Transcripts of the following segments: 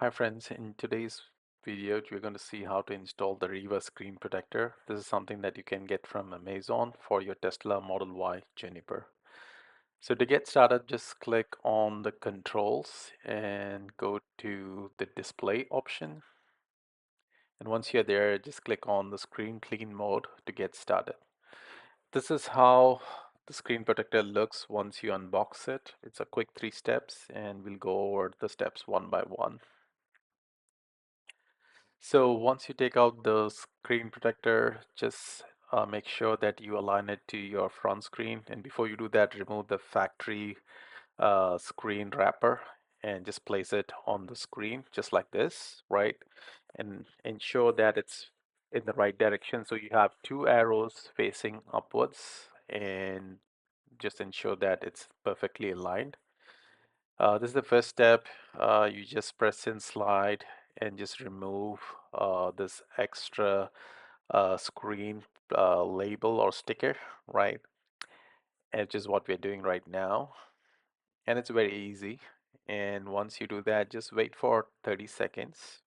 Hi friends, in today's video we're going to see how to install the reverse screen protector. This is something that you can get from Amazon for your Tesla Model Y Juniper. So to get started, just click on the controls and go to the display option. And once you're there, just click on the screen clean mode to get started. This is how the screen protector looks once you unbox it. It's a quick 3 steps and we'll go over the steps one by one. So once you take out the screen protector, just make sure that you align it to your front screen. And before you do that, remove the factory screen wrapper and just place it on the screen just like this, right? And ensure that it's in the right direction. So you have two arrows facing upwards and just ensure that it's perfectly aligned. This is the first step. You just press and slide and just remove this extra screen label or sticker, right? Which is what we're doing right now. And it's very easy. And once you do that, just wait for 30 seconds.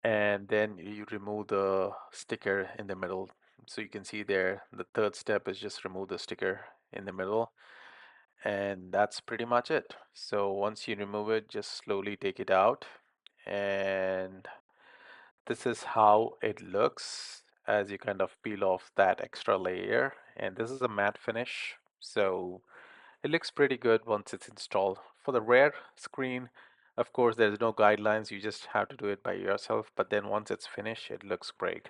And then you remove the sticker in the middle. So you can see there, the third step is just remove the sticker in the middle. And that's pretty much it. So once you remove it, just slowly take it out, and this is how it looks as you kind of peel off that extra layer. And this is a matte finish, so it looks pretty good once it's installed. For the rear screen, of course there's no guidelines, you just have to do it by yourself, but then once it's finished it looks great.